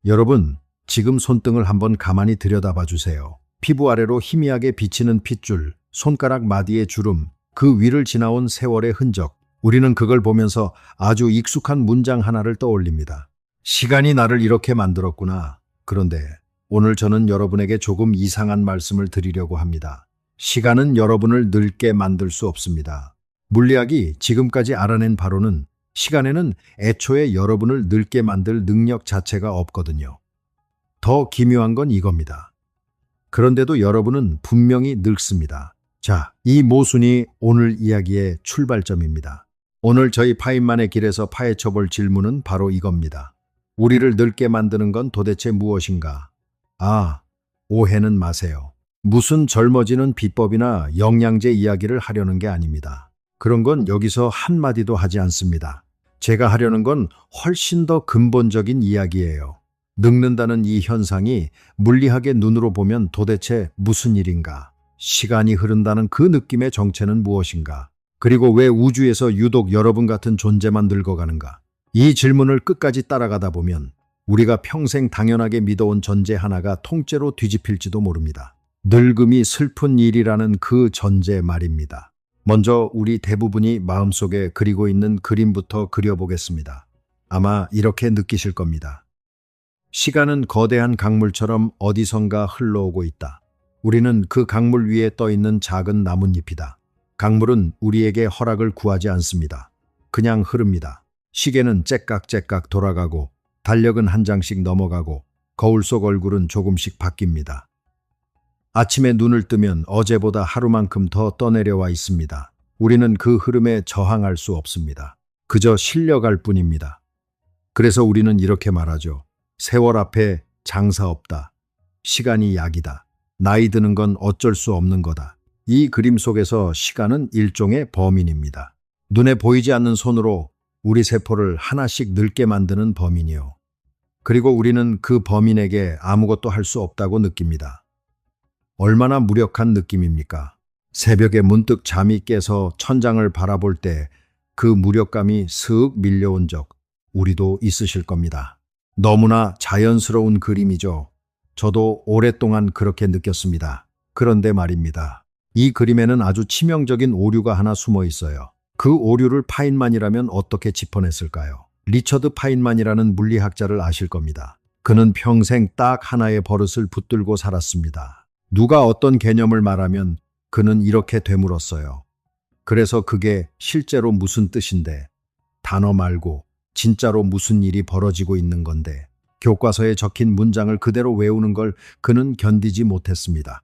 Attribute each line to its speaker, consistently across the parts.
Speaker 1: 여러분, 지금 손등을 한번 가만히 들여다봐 주세요. 피부 아래로 희미하게 비치는 핏줄, 손가락 마디의 주름, 그 위를 지나온 세월의 흔적. 우리는 그걸 보면서 아주 익숙한 문장 하나를 떠올립니다. 시간이 나를 이렇게 만들었구나. 그런데 오늘 저는 여러분에게 조금 이상한 말씀을 드리려고 합니다. 시간은 여러분을 늙게 만들 수 없습니다. 물리학이 지금까지 알아낸 바로는 시간에는 애초에 여러분을 늙게 만들 능력 자체가 없거든요. 더 기묘한 건 이겁니다. 그런데도 여러분은 분명히 늙습니다. 자, 이 모순이 오늘 이야기의 출발점입니다. 오늘 저희 파인만의 길에서 파헤쳐 볼 질문은 바로 이겁니다. 우리를 늙게 만드는 건 도대체 무엇인가? 오해는 마세요. 무슨 젊어지는 비법이나 영양제 이야기를 하려는 게 아닙니다. 그런 건 여기서 한마디도 하지 않습니다. 제가 하려는 건 훨씬 더 근본적인 이야기예요. 늙는다는 이 현상이 물리학의 눈으로 보면 도대체 무슨 일인가? 시간이 흐른다는 그 느낌의 정체는 무엇인가? 그리고 왜 우주에서 유독 여러분 같은 존재만 늙어가는가? 이 질문을 끝까지 따라가다 보면 우리가 평생 당연하게 믿어온 전제 하나가 통째로 뒤집힐지도 모릅니다. 늙음이 슬픈 일이라는 그 전제 말입니다. 먼저 우리 대부분이 마음속에 그리고 있는 그림부터 그려보겠습니다. 아마 이렇게 느끼실 겁니다. 시간은 거대한 강물처럼 어디선가 흘러오고 있다. 우리는 그 강물 위에 떠 있는 작은 나뭇잎이다. 강물은 우리에게 허락을 구하지 않습니다. 그냥 흐릅니다. 시계는 째깍째깍 돌아가고 달력은 한 장씩 넘어가고 거울 속 얼굴은 조금씩 바뀝니다. 아침에 눈을 뜨면 어제보다 하루만큼 더 떠내려와 있습니다. 우리는 그 흐름에 저항할 수 없습니다. 그저 실려갈 뿐입니다. 그래서 우리는 이렇게 말하죠. 세월 앞에 장사 없다. 시간이 약이다. 나이 드는 건 어쩔 수 없는 거다. 이 그림 속에서 시간은 일종의 범인입니다. 눈에 보이지 않는 손으로 우리 세포를 하나씩 늙게 만드는 범인이요. 그리고 우리는 그 범인에게 아무것도 할 수 없다고 느낍니다. 얼마나 무력한 느낌입니까? 새벽에 문득 잠이 깨서 천장을 바라볼 때 그 무력감이 스윽 밀려온 적 우리도 있으실 겁니다. 너무나 자연스러운 그림이죠. 저도 오랫동안 그렇게 느꼈습니다. 그런데 말입니다. 이 그림에는 아주 치명적인 오류가 하나 숨어 있어요. 그 오류를 파인만이라면 어떻게 짚어냈을까요? 리처드 파인만이라는 물리학자를 아실 겁니다. 그는 평생 딱 하나의 버릇을 붙들고 살았습니다. 누가 어떤 개념을 말하면 그는 이렇게 되물었어요. 그래서 그게 실제로 무슨 뜻인데? 단어 말고 진짜로 무슨 일이 벌어지고 있는 건데? 교과서에 적힌 문장을 그대로 외우는 걸 그는 견디지 못했습니다.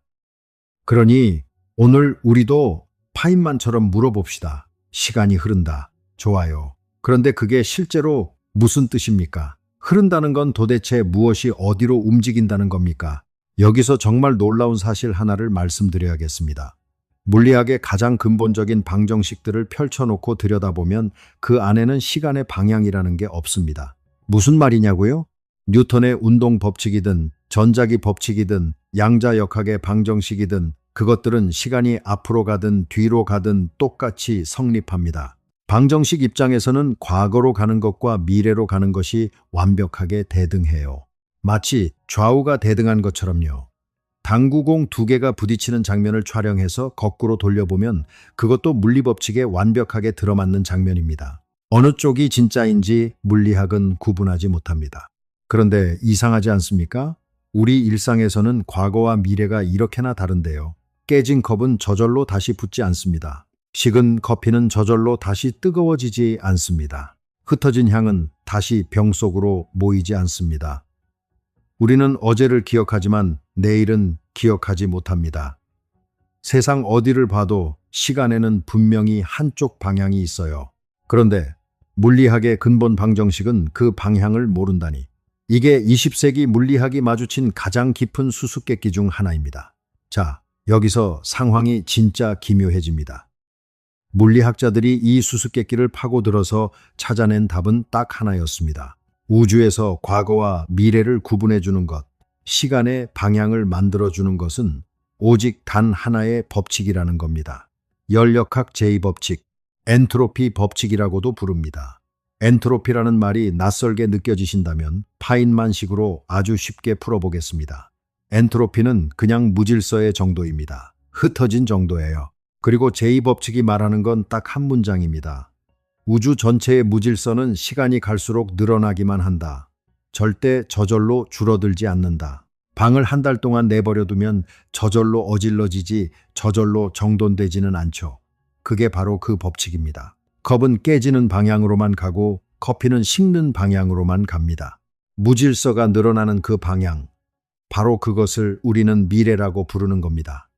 Speaker 1: 그러니 오늘 우리도 파인만처럼 물어봅시다. 시간이 흐른다. 좋아요. 그런데 그게 실제로 무슨 뜻입니까? 흐른다는 건 도대체 무엇이 어디로 움직인다는 겁니까? 여기서 정말 놀라운 사실 하나를 말씀드려야겠습니다. 물리학의 가장 근본적인 방정식들을 펼쳐놓고 들여다보면 그 안에는 시간의 방향이라는 게 없습니다. 무슨 말이냐고요? 뉴턴의 운동 법칙이든 전자기 법칙이든 양자역학의 방정식이든 그것들은 시간이 앞으로 가든 뒤로 가든 똑같이 성립합니다. 방정식 입장에서는 과거로 가는 것과 미래로 가는 것이 완벽하게 대등해요. 마치 좌우가 대등한 것처럼요. 당구공 두 개가 부딪히는 장면을 촬영해서 거꾸로 돌려보면 그것도 물리법칙에 완벽하게 들어맞는 장면입니다. 어느 쪽이 진짜인지 물리학은 구분하지 못합니다. 그런데 이상하지 않습니까? 우리 일상에서는 과거와 미래가 이렇게나 다른데요. 깨진 컵은 저절로 다시 붙지 않습니다. 식은 커피는 저절로 다시 뜨거워지지 않습니다. 흩어진 향은 다시 병 속으로 모이지 않습니다. 우리는 어제를 기억하지만 내일은 기억하지 못합니다. 세상 어디를 봐도 시간에는 분명히 한쪽 방향이 있어요. 그런데 물리학의 근본 방정식은 그 방향을 모른다니. 이게 20세기 물리학이 마주친 가장 깊은 수수께끼 중 하나입니다. 자, 여기서 상황이 진짜 기묘해집니다. 물리학자들이 이 수수께끼를 파고들어서 찾아낸 답은 딱 하나였습니다. 우주에서 과거와 미래를 구분해주는 것, 시간의 방향을 만들어주는 것은 오직 단 하나의 법칙이라는 겁니다. 열역학 제2법칙, 엔트로피 법칙이라고도 부릅니다. 엔트로피라는 말이 낯설게 느껴지신다면 파인만식으로 아주 쉽게 풀어보겠습니다. 엔트로피는 그냥 무질서의 정도입니다. 흩어진 정도예요. 그리고 제2법칙이 말하는 건 딱 한 문장입니다. 우주 전체의 무질서는 시간이 갈수록 늘어나기만 한다. 절대 저절로 줄어들지 않는다. 방을 한 달 동안 내버려두면 저절로 어질러지지 저절로 정돈되지는 않죠. 그게 바로 그 법칙입니다. 컵은 깨지는 방향으로만 가고 커피는 식는 방향으로만 갑니다. 무질서가 늘어나는 그 방향, 바로 그것을 우리는 미래라고 부르는 겁니다.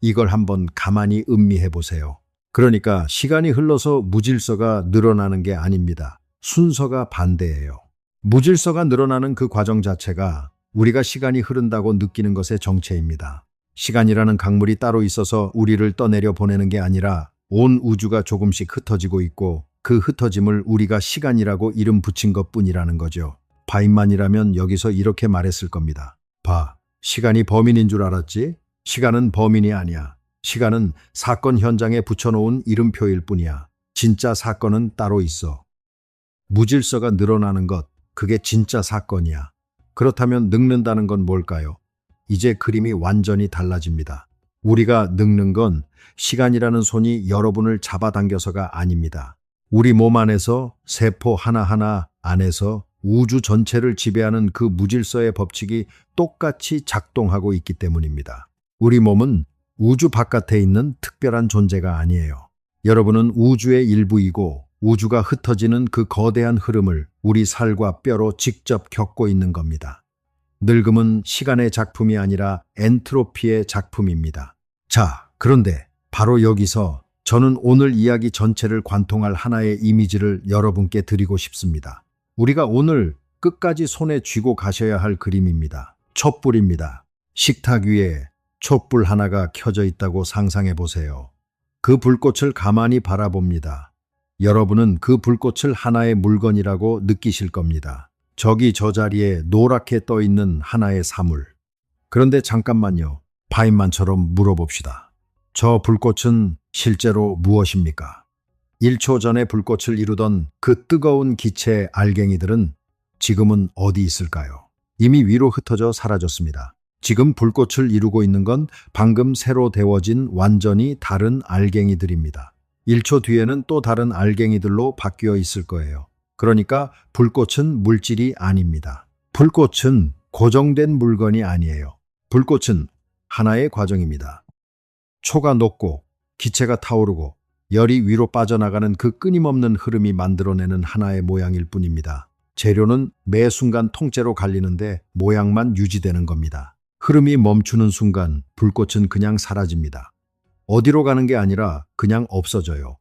Speaker 1: 이걸 한번 가만히 음미해 보세요. 그러니까 시간이 흘러서 무질서가 늘어나는 게 아닙니다. 순서가 반대예요. 무질서가 늘어나는 그 과정 자체가 우리가 시간이 흐른다고 느끼는 것의 정체입니다. 시간이라는 강물이 따로 있어서 우리를 떠내려 보내는 게 아니라 온 우주가 조금씩 흩어지고 있고 그 흩어짐을 우리가 시간이라고 이름 붙인 것뿐이라는 거죠. 바인만이라면 여기서 이렇게 말했을 겁니다. 봐, 시간이 범인인 줄 알았지? 시간은 범인이 아니야. 시간은 사건 현장에 붙여놓은 이름표일 뿐이야. 진짜 사건은 따로 있어. 무질서가 늘어나는 것, 그게 진짜 사건이야. 그렇다면 늙는다는 건 뭘까요? 이제 그림이 완전히 달라집니다. 우리가 늙는 건 시간이라는 손이 여러분을 잡아당겨서가 아닙니다. 우리 몸 안에서 세포 하나하나 안에서 우주 전체를 지배하는 그 무질서의 법칙이 똑같이 작동하고 있기 때문입니다. 우리 몸은 우주 바깥에 있는 특별한 존재가 아니에요. 여러분은 우주의 일부이고 우주가 흩어지는 그 거대한 흐름을 우리 살과 뼈로 직접 겪고 있는 겁니다. 늙음은 시간의 작품이 아니라 엔트로피의 작품입니다. 자, 그런데 바로 여기서 저는 오늘 이야기 전체를 관통할 하나의 이미지를 여러분께 드리고 싶습니다. 우리가 오늘 끝까지 손에 쥐고 가셔야 할 그림입니다. 촛불입니다. 식탁 위에 촛불 하나가 켜져 있다고 상상해 보세요. 그 불꽃을 가만히 바라봅니다. 여러분은 그 불꽃을 하나의 물건이라고 느끼실 겁니다. 저기 저 자리에 노랗게 떠 있는 하나의 사물. 그런데 잠깐만요. 파인만처럼 물어봅시다. 저 불꽃은 실제로 무엇입니까? 1초 전에 불꽃을 이루던 그 뜨거운 기체의 알갱이들은 지금은 어디 있을까요? 이미 위로 흩어져 사라졌습니다. 지금 불꽃을 이루고 있는 건 방금 새로 데워진 완전히 다른 알갱이들입니다. 1초 뒤에는 또 다른 알갱이들로 바뀌어 있을 거예요. 그러니까 불꽃은 물질이 아닙니다. 불꽃은 고정된 물건이 아니에요. 불꽃은 하나의 과정입니다. 초가 녹고 기체가 타오르고 열이 위로 빠져나가는 그 끊임없는 흐름이 만들어내는 하나의 모양일 뿐입니다. 재료는 매 순간 통째로 갈리는데 모양만 유지되는 겁니다. 흐름이 멈추는 순간 불꽃은 그냥 사라집니다. 어디로 가는 게 아니라 그냥 없어져요.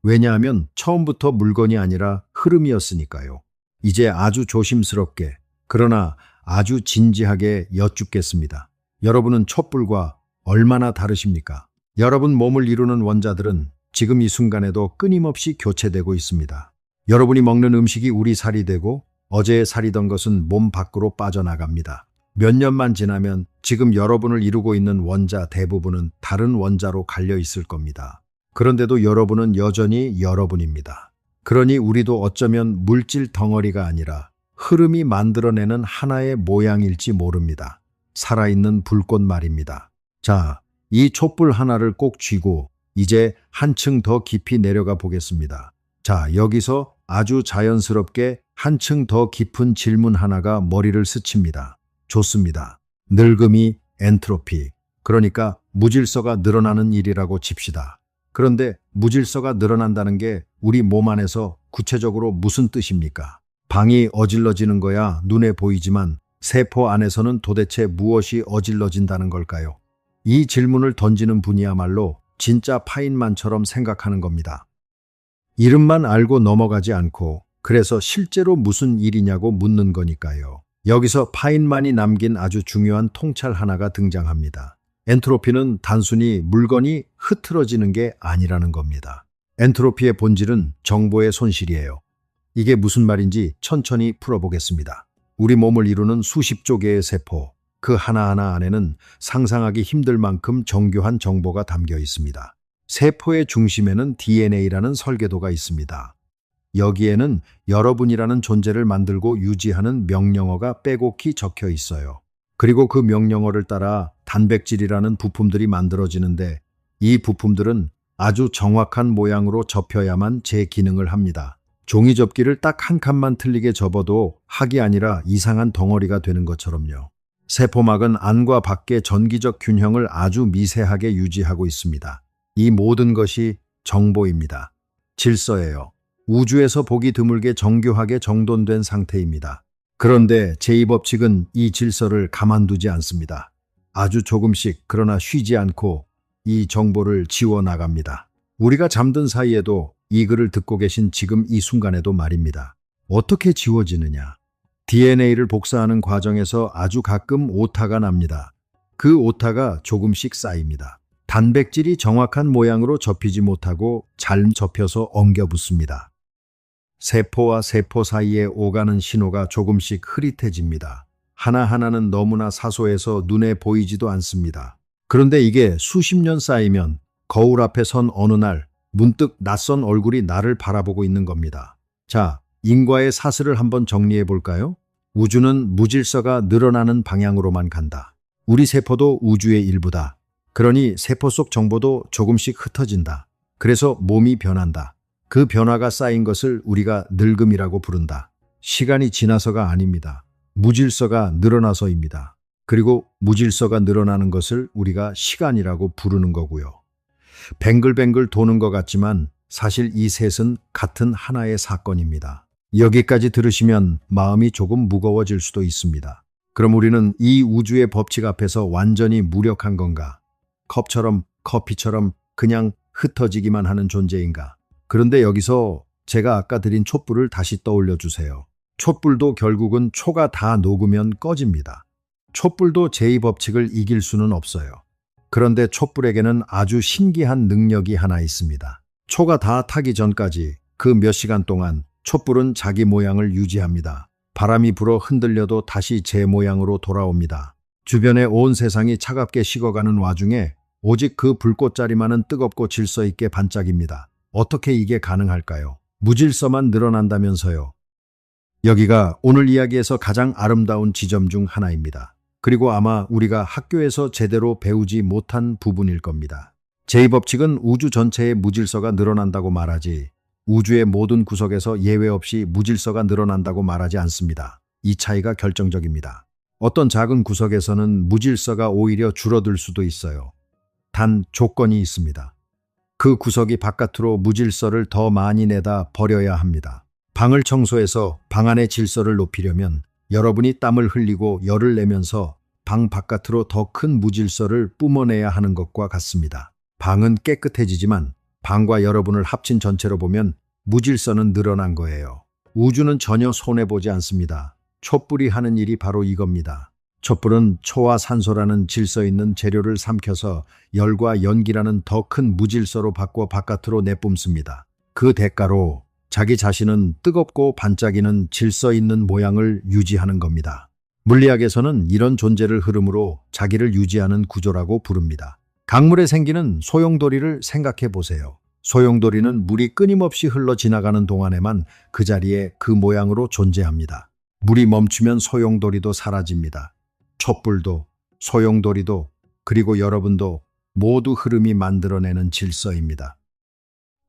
Speaker 1: 왜냐하면 처음부터 물건이 아니라 흐름이었으니까요. 이제 아주 조심스럽게 그러나 아주 진지하게 여쭙겠습니다. 여러분은 촛불과 얼마나 다르십니까? 여러분 몸을 이루는 원자들은 지금 이 순간에도 끊임없이 교체되고 있습니다. 여러분이 먹는 음식이 우리 살이 되고 어제의 살이던 것은 몸 밖으로 빠져나갑니다. 몇 년만 지나면 지금 여러분을 이루고 있는 원자 대부분은 다른 원자로 갈려 있을 겁니다. 그런데도 여러분은 여전히 여러분입니다. 그러니 우리도 어쩌면 물질 덩어리가 아니라 흐름이 만들어내는 하나의 모양일지 모릅니다. 살아있는 불꽃 말입니다. 자, 이 촛불 하나를 꼭 쥐고 이제 한층 더 깊이 내려가 보겠습니다. 자, 여기서 아주 자연스럽게 한층 더 깊은 질문 하나가 머리를 스칩니다. 좋습니다. 늙음이 엔트로피, 그러니까 무질서가 늘어나는 일이라고 칩시다. 그런데 무질서가 늘어난다는 게 우리 몸 안에서 구체적으로 무슨 뜻입니까? 방이 어질러지는 거야 눈에 보이지만 세포 안에서는 도대체 무엇이 어질러진다는 걸까요? 이 질문을 던지는 분이야말로 진짜 파인만처럼 생각하는 겁니다. 이름만 알고 넘어가지 않고 그래서 실제로 무슨 일이냐고 묻는 거니까요. 여기서 파인만이 남긴 아주 중요한 통찰 하나가 등장합니다. 엔트로피는 단순히 물건이 흐트러지는 게 아니라는 겁니다. 엔트로피의 본질은 정보의 손실이에요. 이게 무슨 말인지 천천히 풀어보겠습니다. 우리 몸을 이루는 수십조 개의 세포, 그 하나하나 안에는 상상하기 힘들 만큼 정교한 정보가 담겨 있습니다. 세포의 중심에는 DNA라는 설계도가 있습니다. 여기에는 여러분이라는 존재를 만들고 유지하는 명령어가 빼곡히 적혀 있어요. 그리고 그 명령어를 따라 단백질이라는 부품들이 만들어지는데 이 부품들은 아주 정확한 모양으로 접혀야만 제 기능을 합니다. 종이 접기를 딱 한 칸만 틀리게 접어도 학이 아니라 이상한 덩어리가 되는 것처럼요. 세포막은 안과 밖의 전기적 균형을 아주 미세하게 유지하고 있습니다. 이 모든 것이 정보입니다. 질서예요. 우주에서 보기 드물게 정교하게 정돈된 상태입니다. 그런데 제2법칙은 이 질서를 가만두지 않습니다. 아주 조금씩 그러나 쉬지 않고 이 정보를 지워나갑니다. 우리가 잠든 사이에도 이 글을 듣고 계신 지금 이 순간에도 말입니다. 어떻게 지워지느냐? DNA를 복사하는 과정에서 아주 가끔 오타가 납니다. 그 오타가 조금씩 쌓입니다. 단백질이 정확한 모양으로 접히지 못하고 잘 접혀서 엉겨 붙습니다. 세포와 세포 사이에 오가는 신호가 조금씩 흐릿해집니다. 하나하나는 너무나 사소해서 눈에 보이지도 않습니다. 그런데 이게 수십 년 쌓이면 거울 앞에 선 어느 날 문득 낯선 얼굴이 나를 바라보고 있는 겁니다. 자, 인과의 사슬을 한번 정리해 볼까요? 우주는 무질서가 늘어나는 방향으로만 간다. 우리 세포도 우주의 일부다. 그러니 세포 속 정보도 조금씩 흩어진다. 그래서 몸이 변한다. 그 변화가 쌓인 것을 우리가 늙음이라고 부른다. 시간이 지나서가 아닙니다. 무질서가 늘어나서입니다. 그리고 무질서가 늘어나는 것을 우리가 시간이라고 부르는 거고요. 뱅글뱅글 도는 것 같지만 사실 이 셋은 같은 하나의 사건입니다. 여기까지 들으시면 마음이 조금 무거워질 수도 있습니다. 그럼 우리는 이 우주의 법칙 앞에서 완전히 무력한 건가? 컵처럼 커피처럼 그냥 흩어지기만 하는 존재인가? 그런데 여기서 제가 아까 드린 촛불을 다시 떠올려 주세요. 촛불도 결국은 초가 다 녹으면 꺼집니다. 촛불도 제2법칙을 이길 수는 없어요. 그런데 촛불에게는 아주 신기한 능력이 하나 있습니다. 초가 다 타기 전까지 그 몇 시간 동안 촛불은 자기 모양을 유지합니다. 바람이 불어 흔들려도 다시 제 모양으로 돌아옵니다. 주변의 온 세상이 차갑게 식어가는 와중에 오직 그 불꽃자리만은 뜨겁고 질서 있게 반짝입니다. 어떻게 이게 가능할까요? 무질서만 늘어난다면서요. 여기가 오늘 이야기에서 가장 아름다운 지점 중 하나입니다. 그리고 아마 우리가 학교에서 제대로 배우지 못한 부분일 겁니다. 제2법칙은 우주 전체의 무질서가 늘어난다고 말하지 우주의 모든 구석에서 예외 없이 무질서가 늘어난다고 말하지 않습니다. 이 차이가 결정적입니다. 어떤 작은 구석에서는 무질서가 오히려 줄어들 수도 있어요. 단 조건이 있습니다. 그 구석이 바깥으로 무질서를 더 많이 내다 버려야 합니다. 방을 청소해서 방 안의 질서를 높이려면 여러분이 땀을 흘리고 열을 내면서 방 바깥으로 더 큰 무질서를 뿜어내야 하는 것과 같습니다. 방은 깨끗해지지만 방과 여러분을 합친 전체로 보면 무질서는 늘어난 거예요. 우주는 전혀 손해보지 않습니다. 촛불이 하는 일이 바로 이겁니다. 촛불은 초와 산소라는 질서 있는 재료를 삼켜서 열과 연기라는 더 큰 무질서로 바꿔 바깥으로 내뿜습니다. 그 대가로 자기 자신은 뜨겁고 반짝이는 질서 있는 모양을 유지하는 겁니다. 물리학에서는 이런 존재를 흐름으로 자기를 유지하는 구조라고 부릅니다. 강물에 생기는 소용돌이를 생각해 보세요. 소용돌이는 물이 끊임없이 흘러 지나가는 동안에만 그 자리에 그 모양으로 존재합니다. 물이 멈추면 소용돌이도 사라집니다. 촛불도, 소용돌이도, 그리고 여러분도 모두 흐름이 만들어내는 질서입니다.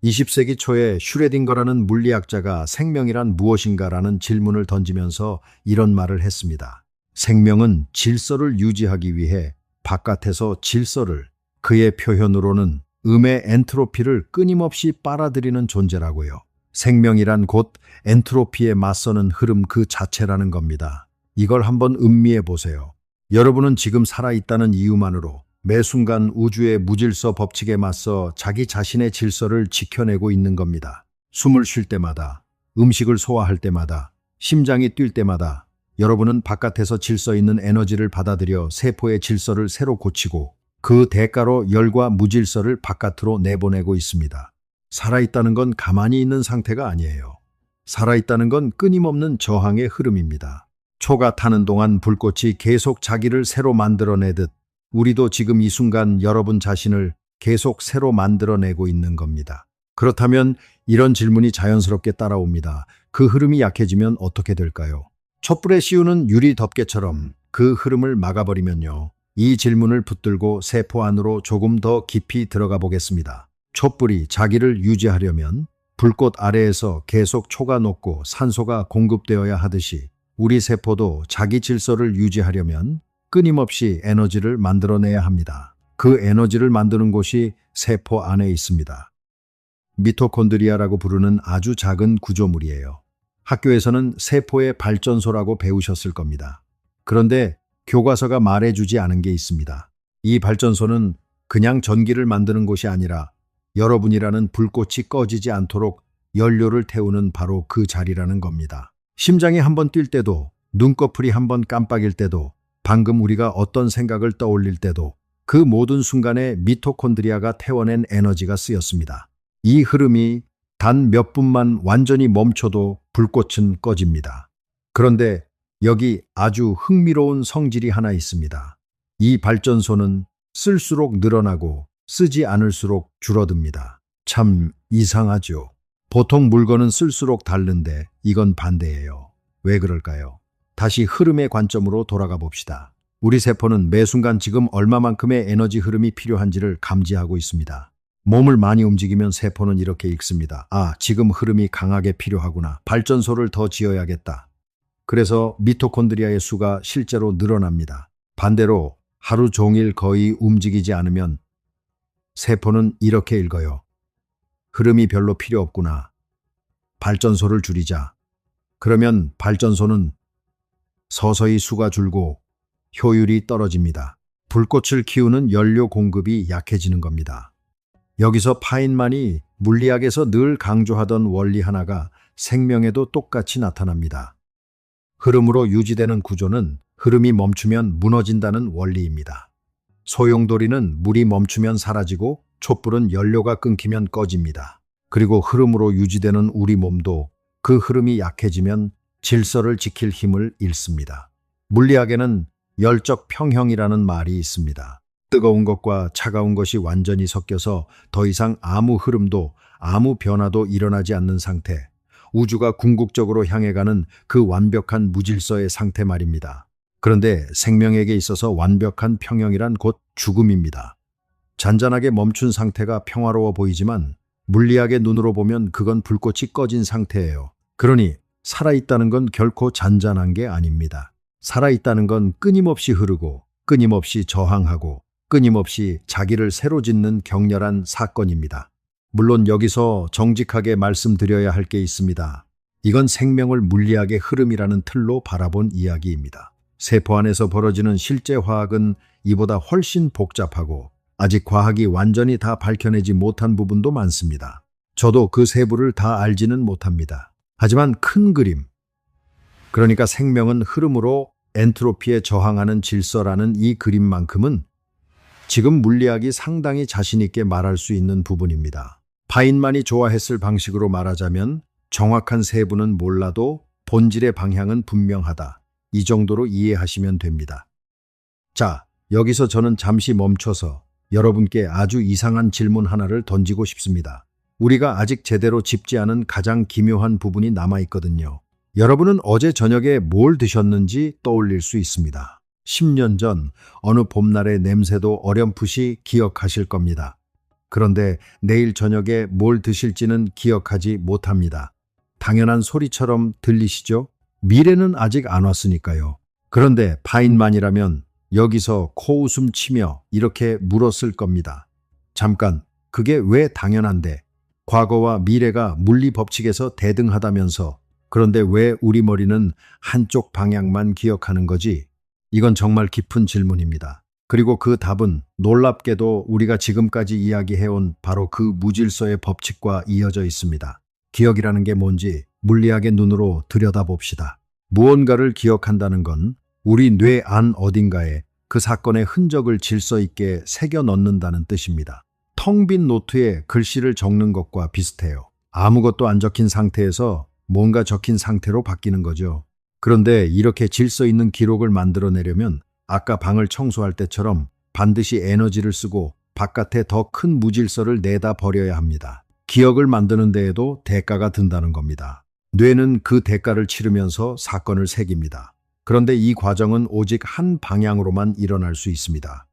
Speaker 1: 20세기 초에 슈레딩거라는 물리학자가 생명이란 무엇인가라는 질문을 던지면서 이런 말을 했습니다. 생명은 질서를 유지하기 위해 바깥에서 질서를, 그의 표현으로는 음의 엔트로피를 끊임없이 빨아들이는 존재라고요. 생명이란 곧 엔트로피에 맞서는 흐름 그 자체라는 겁니다. 이걸 한번 음미해 보세요. 여러분은 지금 살아있다는 이유만으로 매 순간 우주의 무질서 법칙에 맞서 자기 자신의 질서를 지켜내고 있는 겁니다. 숨을 쉴 때마다, 음식을 소화할 때마다, 심장이 뛸 때마다 여러분은 바깥에서 질서 있는 에너지를 받아들여 세포의 질서를 새로 고치고 그 대가로 열과 무질서를 바깥으로 내보내고 있습니다. 살아있다는 건 가만히 있는 상태가 아니에요. 살아있다는 건 끊임없는 저항의 흐름입니다. 초가 타는 동안 불꽃이 계속 자기를 새로 만들어내듯 우리도 지금 이 순간 여러분 자신을 계속 새로 만들어내고 있는 겁니다. 그렇다면 이런 질문이 자연스럽게 따라옵니다. 그 흐름이 약해지면 어떻게 될까요? 촛불에 씌우는 유리 덮개처럼 그 흐름을 막아버리면요. 이 질문을 붙들고 세포 안으로 조금 더 깊이 들어가 보겠습니다. 촛불이 자기를 유지하려면 불꽃 아래에서 계속 초가 녹고 산소가 공급되어야 하듯이 우리 세포도 자기 질서를 유지하려면 끊임없이 에너지를 만들어내야 합니다. 그 에너지를 만드는 곳이 세포 안에 있습니다. 미토콘드리아라고 부르는 아주 작은 구조물이에요. 학교에서는 세포의 발전소라고 배우셨을 겁니다. 그런데 교과서가 말해주지 않은 게 있습니다. 이 발전소는 그냥 전기를 만드는 곳이 아니라 여러분이라는 불꽃이 꺼지지 않도록 연료를 태우는 바로 그 자리라는 겁니다. 심장이 한번 뛸 때도, 눈꺼풀이 한번 깜빡일 때도, 방금 우리가 어떤 생각을 떠올릴 때도 그 모든 순간에 미토콘드리아가 태워낸 에너지가 쓰였습니다. 이 흐름이 단 몇 분만 완전히 멈춰도 불꽃은 꺼집니다. 그런데 여기 아주 흥미로운 성질이 하나 있습니다. 이 발전소는 쓸수록 늘어나고 쓰지 않을수록 줄어듭니다. 참 이상하죠. 보통 물건은 쓸수록 닳는데 이건 반대예요. 왜 그럴까요? 다시 흐름의 관점으로 돌아가 봅시다. 우리 세포는 매 순간 지금 얼마만큼의 에너지 흐름이 필요한지를 감지하고 있습니다. 몸을 많이 움직이면 세포는 이렇게 읽습니다. 아, 지금 흐름이 강하게 필요하구나. 발전소를 더 지어야겠다. 그래서 미토콘드리아의 수가 실제로 늘어납니다. 반대로 하루 종일 거의 움직이지 않으면 세포는 이렇게 읽어요. 흐름이 별로 필요 없구나. 발전소를 줄이자. 그러면 발전소는 서서히 수가 줄고 효율이 떨어집니다. 불꽃을 키우는 연료 공급이 약해지는 겁니다. 여기서 파인만이 물리학에서 늘 강조하던 원리 하나가 생명에도 똑같이 나타납니다. 흐름으로 유지되는 구조는 흐름이 멈추면 무너진다는 원리입니다. 소용돌이는 물이 멈추면 사라지고 촛불은 연료가 끊기면 꺼집니다. 그리고 흐름으로 유지되는 우리 몸도 그 흐름이 약해지면 질서를 지킬 힘을 잃습니다. 물리학에는 열적 평형이라는 말이 있습니다. 뜨거운 것과 차가운 것이 완전히 섞여서 더 이상 아무 흐름도 아무 변화도 일어나지 않는 상태, 우주가 궁극적으로 향해 가는 그 완벽한 무질서의 상태 말입니다. 그런데 생명에게 있어서 완벽한 평형이란 곧 죽음입니다. 잔잔하게 멈춘 상태가 평화로워 보이지만 물리학의 눈으로 보면 그건 불꽃이 꺼진 상태예요. 그러니 살아있다는 건 결코 잔잔한 게 아닙니다. 살아있다는 건 끊임없이 흐르고 끊임없이 저항하고 끊임없이 자기를 새로 짓는 격렬한 사건입니다. 물론 여기서 정직하게 말씀드려야 할 게 있습니다. 이건 생명을 물리학의 흐름이라는 틀로 바라본 이야기입니다. 세포 안에서 벌어지는 실제 화학은 이보다 훨씬 복잡하고 아직 과학이 완전히 다 밝혀내지 못한 부분도 많습니다. 저도 그 세부를 다 알지는 못합니다. 하지만 큰 그림, 그러니까 생명은 흐름으로 엔트로피에 저항하는 질서라는 이 그림만큼은 지금 물리학이 상당히 자신 있게 말할 수 있는 부분입니다. 파인만이 좋아했을 방식으로 말하자면 정확한 세부는 몰라도 본질의 방향은 분명하다. 이 정도로 이해하시면 됩니다. 자, 여기서 저는 잠시 멈춰서 여러분께 아주 이상한 질문 하나를 던지고 싶습니다. 우리가 아직 제대로 짚지 않은 가장 기묘한 부분이 남아있거든요. 여러분은 어제 저녁에 뭘 드셨는지 떠올릴 수 있습니다. 10년 전 어느 봄날의 냄새도 어렴풋이 기억하실 겁니다. 그런데 내일 저녁에 뭘 드실지는 기억하지 못합니다. 당연한 소리처럼 들리시죠? 미래는 아직 안 왔으니까요. 그런데 파인만이라면 여기서 코웃음 치며 이렇게 물었을 겁니다. 잠깐, 그게 왜 당연한데? 과거와 미래가 물리 법칙에서 대등하다면서 그런데 왜 우리 머리는 한쪽 방향만 기억하는 거지? 이건 정말 깊은 질문입니다. 그리고 그 답은 놀랍게도 우리가 지금까지 이야기해온 바로 그 무질서의 법칙과 이어져 있습니다. 기억이라는 게 뭔지 물리학의 눈으로 들여다봅시다. 무언가를 기억한다는 건 우리 뇌 안 어딘가에 그 사건의 흔적을 질서 있게 새겨 넣는다는 뜻입니다. 텅 빈 노트에 글씨를 적는 것과 비슷해요. 아무것도 안 적힌 상태에서 뭔가 적힌 상태로 바뀌는 거죠. 그런데 이렇게 질서 있는 기록을 만들어내려면 아까 방을 청소할 때처럼 반드시 에너지를 쓰고 바깥에 더 큰 무질서를 내다 버려야 합니다. 기억을 만드는 데에도 대가가 든다는 겁니다. 뇌는 그 대가를 치르면서 사건을 새깁니다. 그런데 이 과정은 오직 한 방향으로만 일어날 수 있습니다.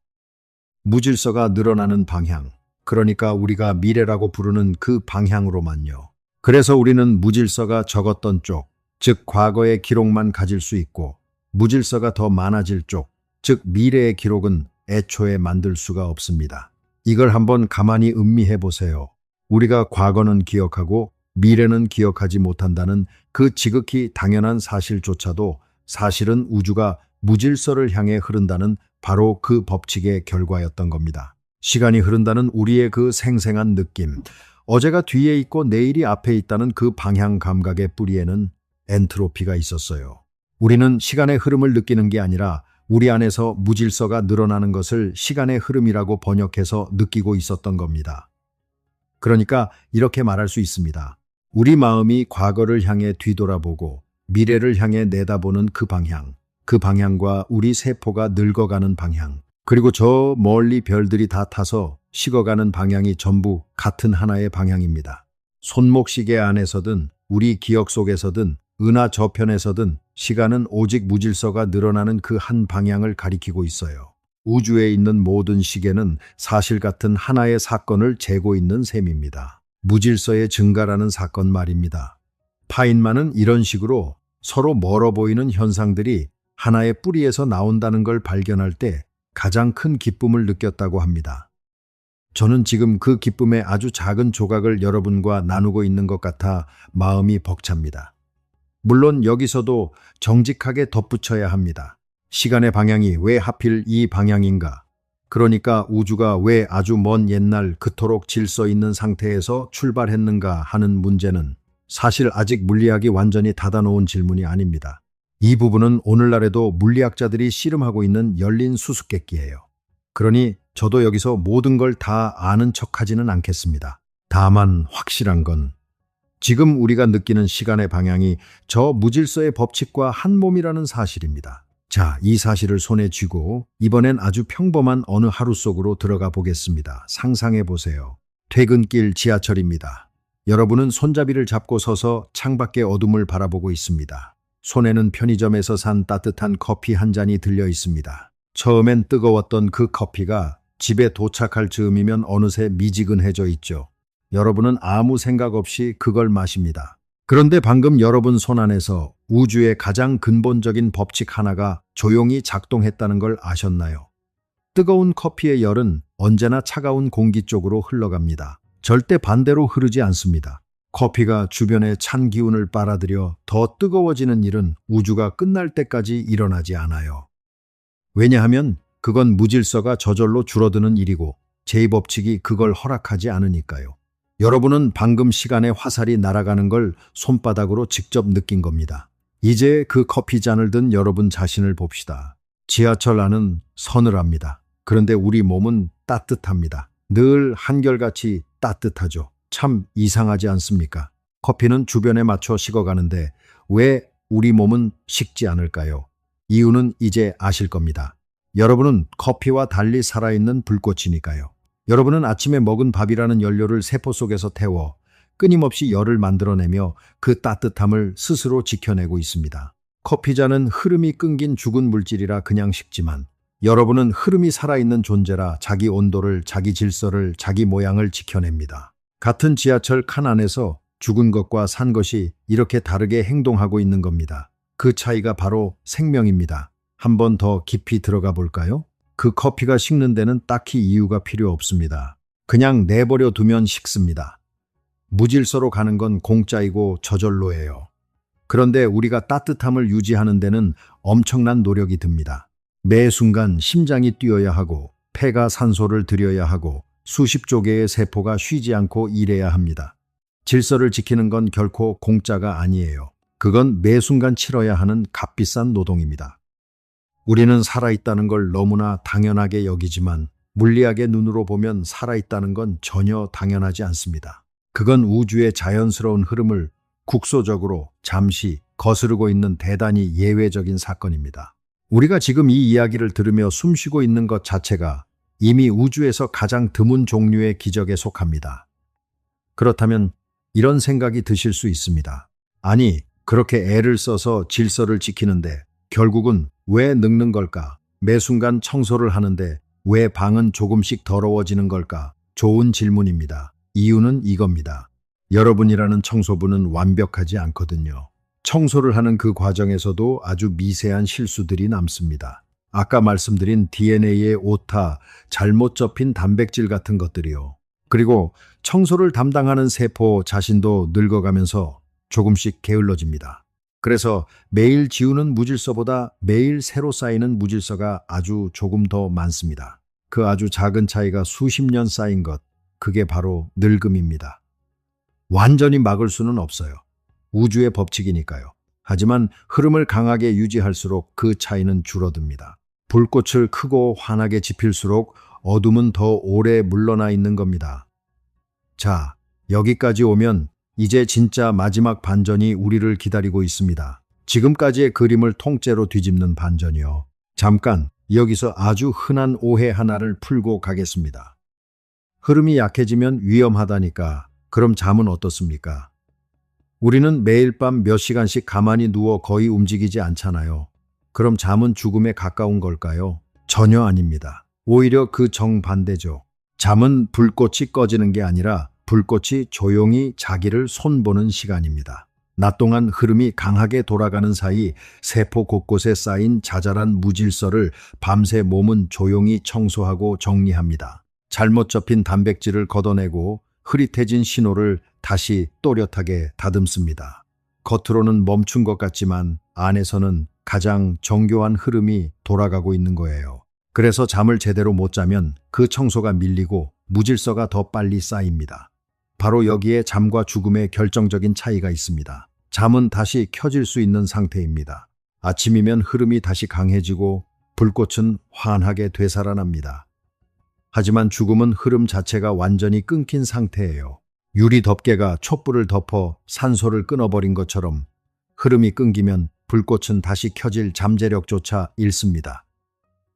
Speaker 1: 무질서가 늘어나는 방향, 그러니까 우리가 미래라고 부르는 그 방향으로만요. 그래서 우리는 무질서가 적었던 쪽, 즉 과거의 기록만 가질 수 있고 무질서가 더 많아질 쪽, 즉 미래의 기록은 애초에 만들 수가 없습니다. 이걸 한번 가만히 음미해 보세요. 우리가 과거는 기억하고 미래는 기억하지 못한다는 그 지극히 당연한 사실조차도 사실은 우주가 무질서를 향해 흐른다는 바로 그 법칙의 결과였던 겁니다. 시간이 흐른다는 우리의 그 생생한 느낌, 어제가 뒤에 있고 내일이 앞에 있다는 그 방향 감각의 뿌리에는 엔트로피가 있었어요. 우리는 시간의 흐름을 느끼는 게 아니라 우리 안에서 무질서가 늘어나는 것을 시간의 흐름이라고 번역해서 느끼고 있었던 겁니다. 그러니까 이렇게 말할 수 있습니다. 우리 마음이 과거를 향해 뒤돌아보고 미래를 향해 내다보는 그 방향과 우리 세포가 늙어가는 방향, 그리고 저 멀리 별들이 다 타서 식어가는 방향이 전부 같은 하나의 방향입니다. 손목시계 안에서든 우리 기억 속에서든 은하 저편에서든 시간은 오직 무질서가 늘어나는 그 한 방향을 가리키고 있어요. 우주에 있는 모든 시계는 사실 같은 하나의 사건을 재고 있는 셈입니다. 무질서의 증가라는 사건 말입니다. 파인만은 이런 식으로 서로 멀어 보이는 현상들이 하나의 뿌리에서 나온다는 걸 발견할 때 가장 큰 기쁨을 느꼈다고 합니다. 저는 지금 그 기쁨의 아주 작은 조각을 여러분과 나누고 있는 것 같아 마음이 벅찹니다. 물론 여기서도 정직하게 덧붙여야 합니다. 시간의 방향이 왜 하필 이 방향인가? 그러니까 우주가 왜 아주 먼 옛날 그토록 질서 있는 상태에서 출발했는가 하는 문제는 사실 아직 물리학이 완전히 닫아놓은 질문이 아닙니다. 이 부분은 오늘날에도 물리학자들이 씨름하고 있는 열린 수수께끼예요. 그러니 저도 여기서 모든 걸 다 아는 척하지는 않겠습니다. 다만 확실한 건 지금 우리가 느끼는 시간의 방향이 저 무질서의 법칙과 한 몸이라는 사실입니다. 자, 이 사실을 손에 쥐고 이번엔 아주 평범한 어느 하루 속으로 들어가 보겠습니다. 상상해 보세요. 퇴근길 지하철입니다. 여러분은 손잡이를 잡고 서서 창밖의 어둠을 바라보고 있습니다. 손에는 편의점에서 산 따뜻한 커피 한 잔이 들려 있습니다. 처음엔 뜨거웠던 그 커피가 집에 도착할 즈음이면 어느새 미지근해져 있죠. 여러분은 아무 생각 없이 그걸 마십니다. 그런데 방금 여러분 손 안에서 우주의 가장 근본적인 법칙 하나가 조용히 작동했다는 걸 아셨나요? 뜨거운 커피의 열은 언제나 차가운 공기 쪽으로 흘러갑니다. 절대 반대로 흐르지 않습니다. 커피가 주변의 찬 기운을 빨아들여 더 뜨거워지는 일은 우주가 끝날 때까지 일어나지 않아요. 왜냐하면 그건 무질서가 저절로 줄어드는 일이고 제2법칙이 그걸 허락하지 않으니까요. 여러분은 방금 시간의 화살이 날아가는 걸 손바닥으로 직접 느낀 겁니다. 이제 그 커피잔을 든 여러분 자신을 봅시다. 지하철 안은 서늘합니다. 그런데 우리 몸은 따뜻합니다. 늘 한결같이 따뜻하죠. 참 이상하지 않습니까? 커피는 주변에 맞춰 식어가는데 왜 우리 몸은 식지 않을까요? 이유는 이제 아실 겁니다. 여러분은 커피와 달리 살아있는 불꽃이니까요. 여러분은 아침에 먹은 밥이라는 연료를 세포 속에서 태워 끊임없이 열을 만들어내며 그 따뜻함을 스스로 지켜내고 있습니다. 커피잔은 흐름이 끊긴 죽은 물질이라 그냥 식지만 여러분은 흐름이 살아있는 존재라 자기 온도를, 자기 질서를, 자기 모양을 지켜냅니다. 같은 지하철 칸 안에서 죽은 것과 산 것이 이렇게 다르게 행동하고 있는 겁니다. 그 차이가 바로 생명입니다. 한 번 더 깊이 들어가 볼까요? 그 커피가 식는 데는 딱히 이유가 필요 없습니다. 그냥 내버려 두면 식습니다. 무질서로 가는 건 공짜이고 저절로예요. 그런데 우리가 따뜻함을 유지하는 데는 엄청난 노력이 듭니다. 매 순간 심장이 뛰어야 하고 폐가 산소를 들여야 하고 수십조 개의 세포가 쉬지 않고 일해야 합니다. 질서를 지키는 건 결코 공짜가 아니에요. 그건 매 순간 치러야 하는 값비싼 노동입니다. 우리는 살아있다는 걸 너무나 당연하게 여기지만 물리학의 눈으로 보면 살아있다는 건 전혀 당연하지 않습니다. 그건 우주의 자연스러운 흐름을 국소적으로 잠시 거스르고 있는 대단히 예외적인 사건입니다. 우리가 지금 이 이야기를 들으며 숨쉬고 있는 것 자체가 이미 우주에서 가장 드문 종류의 기적에 속합니다. 그렇다면 이런 생각이 드실 수 있습니다. 아니, 그렇게 애를 써서 질서를 지키는데 결국은 왜 늙는 걸까? 매 순간 청소를 하는데 왜 방은 조금씩 더러워지는 걸까? 좋은 질문입니다. 이유는 이겁니다. 여러분이라는 청소부는 완벽하지 않거든요. 청소를 하는 그 과정에서도 아주 미세한 실수들이 남습니다. 아까 말씀드린 DNA의 오타, 잘못 접힌 단백질 같은 것들이요. 그리고 청소를 담당하는 세포 자신도 늙어가면서 조금씩 게을러집니다. 그래서 매일 지우는 무질서보다 매일 새로 쌓이는 무질서가 아주 조금 더 많습니다. 그 아주 작은 차이가 수십 년 쌓인 것, 그게 바로 늙음입니다. 완전히 막을 수는 없어요. 우주의 법칙이니까요. 하지만 흐름을 강하게 유지할수록 그 차이는 줄어듭니다. 불꽃을 크고 환하게 지필수록 어둠은 더 오래 물러나 있는 겁니다. 자, 여기까지 오면 이제 진짜 마지막 반전이 우리를 기다리고 있습니다. 지금까지의 그림을 통째로 뒤집는 반전이요. 잠깐 여기서 아주 흔한 오해 하나를 풀고 가겠습니다. 흐름이 약해지면 위험하다니까. 그럼 잠은 어떻습니까? 우리는 매일 밤 몇 시간씩 가만히 누워 거의 움직이지 않잖아요. 그럼 잠은 죽음에 가까운 걸까요? 전혀 아닙니다. 오히려 그 정반대죠. 잠은 불꽃이 꺼지는 게 아니라 불꽃이 조용히 자기를 손보는 시간입니다. 낮 동안 흐름이 강하게 돌아가는 사이 세포 곳곳에 쌓인 자잘한 무질서를 밤새 몸은 조용히 청소하고 정리합니다. 잘못 접힌 단백질을 걷어내고 흐릿해진 신호를 다시 또렷하게 다듬습니다. 겉으로는 멈춘 것 같지만 안에서는 가장 정교한 흐름이 돌아가고 있는 거예요. 그래서 잠을 제대로 못 자면 그 청소가 밀리고 무질서가 더 빨리 쌓입니다. 바로 여기에 잠과 죽음의 결정적인 차이가 있습니다. 잠은 다시 켜질 수 있는 상태입니다. 아침이면 흐름이 다시 강해지고 불꽃은 환하게 되살아납니다. 하지만 죽음은 흐름 자체가 완전히 끊긴 상태예요. 유리 덮개가 촛불을 덮어 산소를 끊어버린 것처럼 흐름이 끊기면 불꽃은 다시 켜질 잠재력조차 잃습니다.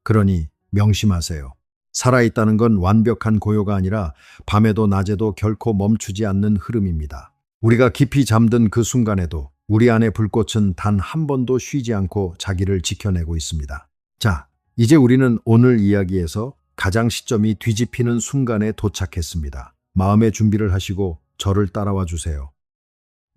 Speaker 1: 그러니 명심하세요. 살아있다는 건 완벽한 고요가 아니라 밤에도 낮에도 결코 멈추지 않는 흐름입니다. 우리가 깊이 잠든 그 순간에도 우리 안의 불꽃은 단 한 번도 쉬지 않고 자기를 지켜내고 있습니다. 자, 이제 우리는 오늘 이야기에서 가장 시점이 뒤집히는 순간에 도착했습니다. 마음의 준비를 하시고 저를 따라와 주세요.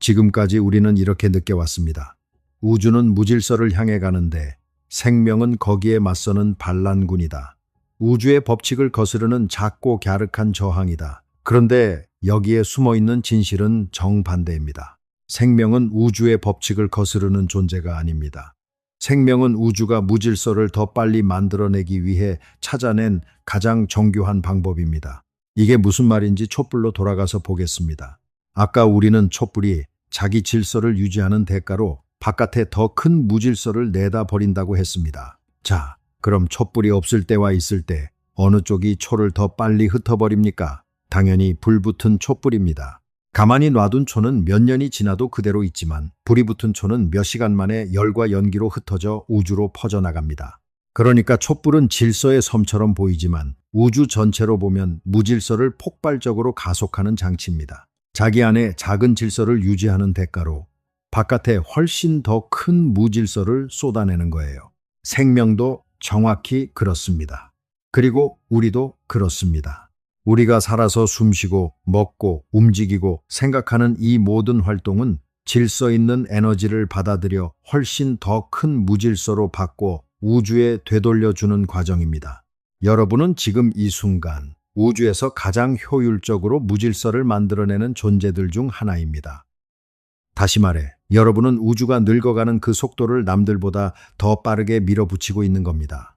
Speaker 1: 지금까지 우리는 이렇게 느껴왔습니다. 우주는 무질서를 향해 가는데 생명은 거기에 맞서는 반란군이다. 우주의 법칙을 거스르는 작고 갸륵한 저항이다. 그런데 여기에 숨어있는 진실은 정반대입니다. 생명은 우주의 법칙을 거스르는 존재가 아닙니다. 생명은 우주가 무질서를 더 빨리 만들어내기 위해 찾아낸 가장 정교한 방법입니다. 이게 무슨 말인지 촛불로 돌아가서 보겠습니다. 아까 우리는 촛불이 자기 질서를 유지하는 대가로 바깥에 더 큰 무질서를 내다 버린다고 했습니다. 자, 그럼 촛불이 없을 때와 있을 때 어느 쪽이 초를 더 빨리 흩어버립니까? 당연히 불붙은 촛불입니다. 가만히 놔둔 초는 몇 년이 지나도 그대로 있지만 불이 붙은 초는 몇 시간 만에 열과 연기로 흩어져 우주로 퍼져나갑니다. 그러니까 촛불은 질서의 섬처럼 보이지만 우주 전체로 보면 무질서를 폭발적으로 가속하는 장치입니다. 자기 안에 작은 질서를 유지하는 대가로 바깥에 훨씬 더 큰 무질서를 쏟아내는 거예요. 생명도 정확히 그렇습니다. 그리고 우리도 그렇습니다. 우리가 살아서 숨쉬고 먹고 움직이고 생각하는 이 모든 활동은 질서 있는 에너지를 받아들여 훨씬 더 큰 무질서로 바꿔 우주에 되돌려주는 과정입니다. 여러분은 지금 이 순간 우주에서 가장 효율적으로 무질서를 만들어내는 존재들 중 하나입니다. 다시 말해, 여러분은 우주가 늙어가는 그 속도를 남들보다 더 빠르게 밀어붙이고 있는 겁니다.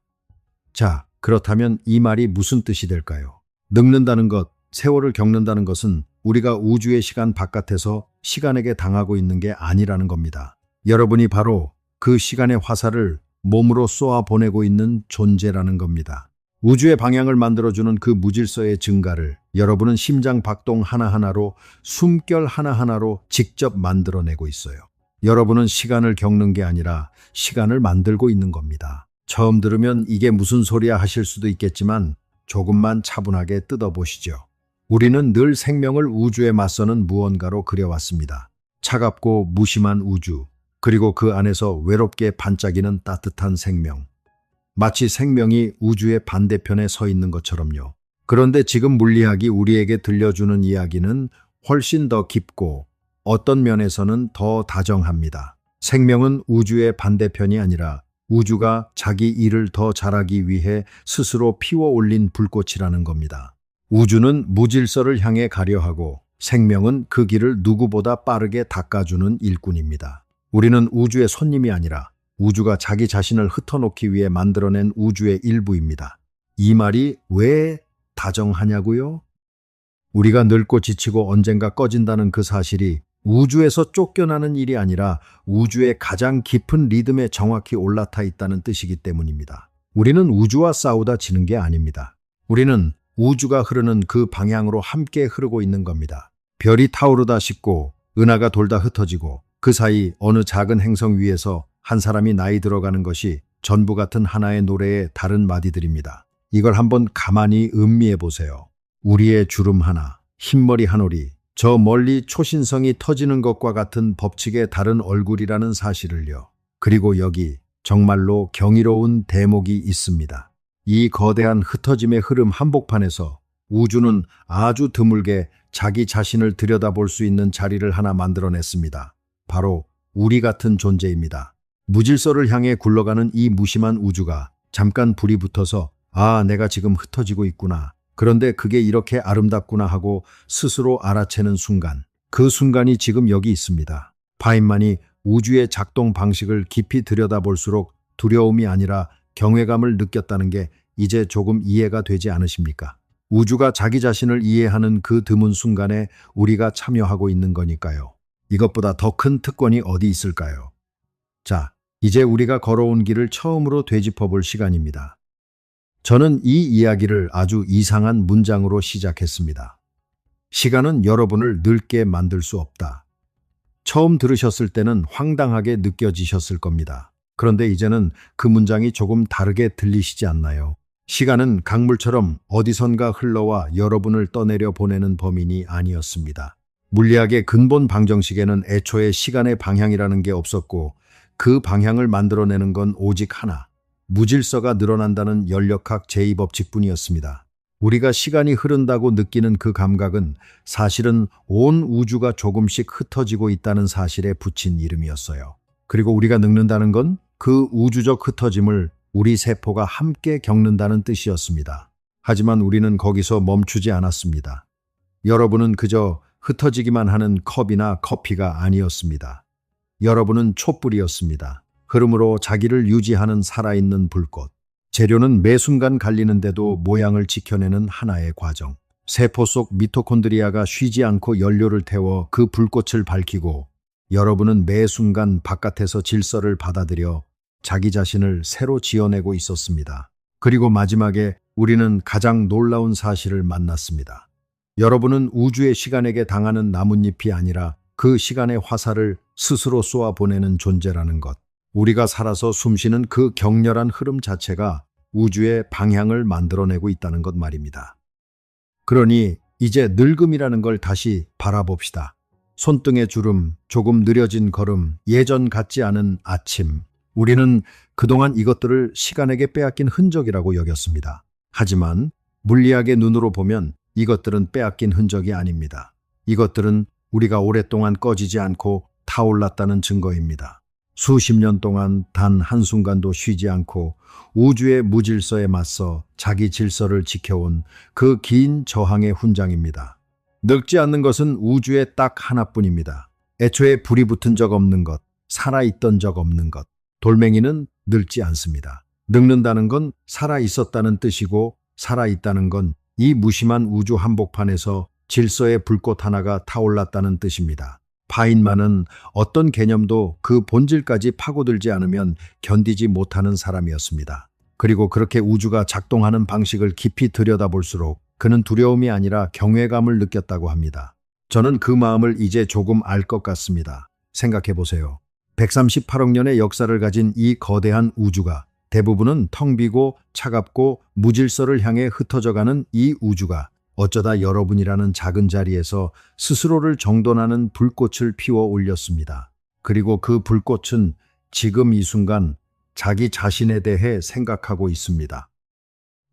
Speaker 1: 자, 그렇다면 이 말이 무슨 뜻이 될까요? 늙는다는 것, 세월을 겪는다는 것은 우리가 우주의 시간 바깥에서 시간에게 당하고 있는 게 아니라는 겁니다. 여러분이 바로 그 시간의 화살을 몸으로 쏘아 보내고 있는 존재라는 겁니다. 우주의 방향을 만들어주는 그 무질서의 증가를 여러분은 심장 박동 하나하나로, 숨결 하나하나로 직접 만들어내고 있어요. 여러분은 시간을 겪는 게 아니라 시간을 만들고 있는 겁니다. 처음 들으면 이게 무슨 소리야 하실 수도 있겠지만 조금만 차분하게 뜯어보시죠. 우리는 늘 생명을 우주에 맞서는 무언가로 그려왔습니다. 차갑고 무심한 우주, 그리고 그 안에서 외롭게 반짝이는 따뜻한 생명. 마치 생명이 우주의 반대편에 서 있는 것처럼요. 그런데 지금 물리학이 우리에게 들려주는 이야기는 훨씬 더 깊고 어떤 면에서는 더 다정합니다. 생명은 우주의 반대편이 아니라 우주가 자기 일을 더 잘하기 위해 스스로 피워 올린 불꽃이라는 겁니다. 우주는 무질서를 향해 가려하고 생명은 그 길을 누구보다 빠르게 닦아주는 일꾼입니다. 우리는 우주의 손님이 아니라 우주가 자기 자신을 흩어놓기 위해 만들어낸 우주의 일부입니다. 이 말이 왜 다정하냐고요? 우리가 늙고 지치고 언젠가 꺼진다는 그 사실이 우주에서 쫓겨나는 일이 아니라 우주의 가장 깊은 리듬에 정확히 올라타 있다는 뜻이기 때문입니다. 우리는 우주와 싸우다 지는 게 아닙니다. 우리는 우주가 흐르는 그 방향으로 함께 흐르고 있는 겁니다. 별이 타오르다 식고 은하가 돌다 흩어지고 그 사이 어느 작은 행성 위에서 한 사람이 나이 들어가는 것이 전부 같은 하나의 노래의 다른 마디들입니다. 이걸 한번 가만히 음미해 보세요. 우리의 주름 하나, 흰머리 한 올이 저 멀리 초신성이 터지는 것과 같은 법칙의 다른 얼굴이라는 사실을요. 그리고 여기 정말로 경이로운 대목이 있습니다. 이 거대한 흩어짐의 흐름 한복판에서 우주는 아주 드물게 자기 자신을 들여다볼 수 있는 자리를 하나 만들어냈습니다. 바로 우리 같은 존재입니다. 무질서를 향해 굴러가는 이 무심한 우주가 잠깐 불이 붙어서 내가 지금 흩어지고 있구나. 그런데 그게 이렇게 아름답구나 하고 스스로 알아채는 순간, 그 순간이 지금 여기 있습니다. 파인만이 우주의 작동 방식을 깊이 들여다볼수록 두려움이 아니라 경외감을 느꼈다는 게 이제 조금 이해가 되지 않으십니까? 우주가 자기 자신을 이해하는 그 드문 순간에 우리가 참여하고 있는 거니까요. 이것보다 더 큰 특권이 어디 있을까요? 자, 이제 우리가 걸어온 길을 처음으로 되짚어 볼 시간입니다. 저는 이 이야기를 아주 이상한 문장으로 시작했습니다. 시간은 여러분을 늙게 만들 수 없다. 처음 들으셨을 때는 황당하게 느껴지셨을 겁니다. 그런데 이제는 그 문장이 조금 다르게 들리시지 않나요? 시간은 강물처럼 어디선가 흘러와 여러분을 떠내려 보내는 범인이 아니었습니다. 물리학의 근본 방정식에는 애초에 시간의 방향이라는 게 없었고 그 방향을 만들어내는 건 오직 하나, 무질서가 늘어난다는 연력학 제2법칙뿐이었습니다. 우리가 시간이 흐른다고 느끼는 그 감각은 사실은 온 우주가 조금씩 흩어지고 있다는 사실에 붙인 이름이었어요. 그리고 우리가 늙는다는 건 그 우주적 흩어짐을 우리 세포가 함께 겪는다는 뜻이었습니다. 하지만 우리는 거기서 멈추지 않았습니다. 여러분은 그저 흩어지기만 하는 컵이나 커피가 아니었습니다. 여러분은 촛불이었습니다. 흐름으로 자기를 유지하는 살아있는 불꽃. 재료는 매 순간 갈리는데도 모양을 지켜내는 하나의 과정. 세포 속 미토콘드리아가 쉬지 않고 연료를 태워 그 불꽃을 밝히고 여러분은 매 순간 바깥에서 질서를 받아들여 자기 자신을 새로 지어내고 있었습니다. 그리고 마지막에 우리는 가장 놀라운 사실을 만났습니다. 여러분은 우주의 시간에게 당하는 나뭇잎이 아니라 그 시간의 화살을 스스로 쏘아보내는 존재라는 것. 우리가 살아서 숨쉬는 그 격렬한 흐름 자체가 우주의 방향을 만들어내고 있다는 것 말입니다. 그러니 이제 늙음이라는 걸 다시 바라봅시다. 손등의 주름, 조금 느려진 걸음, 예전 같지 않은 아침. 우리는 그동안 이것들을 시간에게 빼앗긴 흔적이라고 여겼습니다. 하지만 물리학의 눈으로 보면 이것들은 빼앗긴 흔적이 아닙니다. 이것들은 우리가 오랫동안 꺼지지 않고 타올랐다는 증거입니다. 수십 년 동안 단 한순간도 쉬지 않고 우주의 무질서에 맞서 자기 질서를 지켜온 그 긴 저항의 훈장입니다. 늙지 않는 것은 우주에 딱 하나뿐입니다. 애초에 불이 붙은 적 없는 것, 살아있던 적 없는 것. 돌멩이는 늙지 않습니다. 늙는다는 건 살아있었다는 뜻이고 살아있다는 건 이 무심한 우주 한복판에서 질서의 불꽃 하나가 타올랐다는 뜻입니다. 파인만은 어떤 개념도 그 본질까지 파고들지 않으면 견디지 못하는 사람이었습니다. 그리고 그렇게 우주가 작동하는 방식을 깊이 들여다볼수록 그는 두려움이 아니라 경외감을 느꼈다고 합니다. 저는 그 마음을 이제 조금 알 것 같습니다. 생각해 보세요. 138억 년의 역사를 가진 이 거대한 우주가 대부분은 텅 비고 차갑고 무질서를 향해 흩어져가는 이 우주가 어쩌다 여러분이라는 작은 자리에서 스스로를 정돈하는 불꽃을 피워 올렸습니다. 그리고 그 불꽃은 지금 이 순간 자기 자신에 대해 생각하고 있습니다.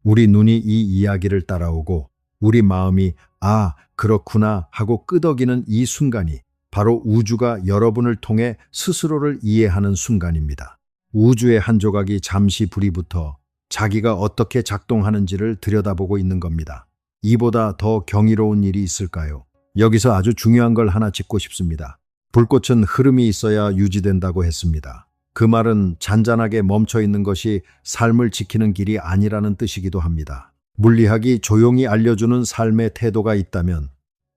Speaker 1: 우리 눈이 이 이야기를 따라오고 우리 마음이 아, 그렇구나 하고 끄덕이는 이 순간이 바로 우주가 여러분을 통해 스스로를 이해하는 순간입니다. 우주의 한 조각이 잠시 불이 붙어 자기가 어떻게 작동하는지를 들여다보고 있는 겁니다. 이보다 더 경이로운 일이 있을까요? 여기서 아주 중요한 걸 하나 짚고 싶습니다. 불꽃은 흐름이 있어야 유지된다고 했습니다. 그 말은 잔잔하게 멈춰 있는 것이 삶을 지키는 길이 아니라는 뜻이기도 합니다. 물리학이 조용히 알려주는 삶의 태도가 있다면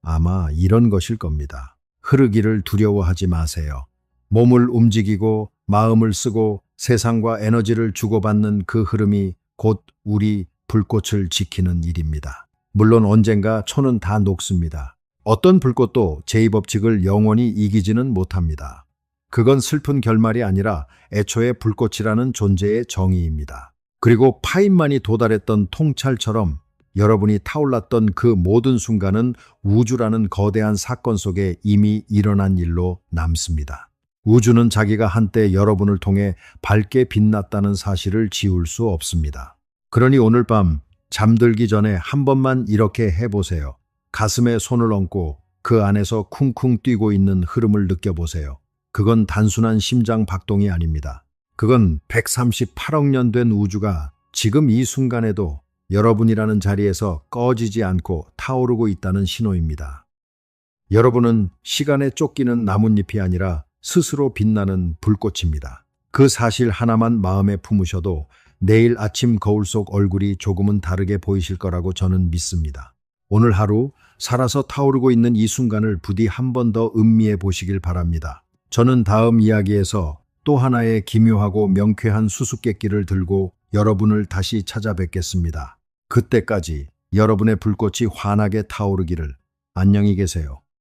Speaker 1: 아마 이런 것일 겁니다. 흐르기를 두려워하지 마세요. 몸을 움직이고 마음을 쓰고 세상과 에너지를 주고받는 그 흐름이 곧 우리 불꽃을 지키는 일입니다. 물론 언젠가 초는 다 녹습니다. 어떤 불꽃도 제2법칙을 영원히 이기지는 못합니다. 그건 슬픈 결말이 아니라 애초에 불꽃이라는 존재의 정의입니다. 그리고 파인만이 도달했던 통찰처럼 여러분이 타올랐던 그 모든 순간은 우주라는 거대한 사건 속에 이미 일어난 일로 남습니다. 우주는 자기가 한때 여러분을 통해 밝게 빛났다는 사실을 지울 수 없습니다. 그러니 오늘 밤 잠들기 전에 한 번만 이렇게 해보세요. 가슴에 손을 얹고 그 안에서 쿵쿵 뛰고 있는 흐름을 느껴보세요. 그건 단순한 심장 박동이 아닙니다. 그건 138억 년 된 우주가 지금 이 순간에도 여러분이라는 자리에서 꺼지지 않고 타오르고 있다는 신호입니다. 여러분은 시간에 쫓기는 나뭇잎이 아니라 스스로 빛나는 불꽃입니다. 그 사실 하나만 마음에 품으셔도 내일 아침 거울 속 얼굴이 조금은 다르게 보이실 거라고 저는 믿습니다. 오늘 하루 살아서 타오르고 있는 이 순간을 부디 한 번 더 음미해 보시길 바랍니다. 저는 다음 이야기에서 또 하나의 기묘하고 명쾌한 수수께끼를 들고 여러분을 다시 찾아뵙겠습니다. 그때까지 여러분의 불꽃이 환하게 타오르기를. 안녕히 계세요.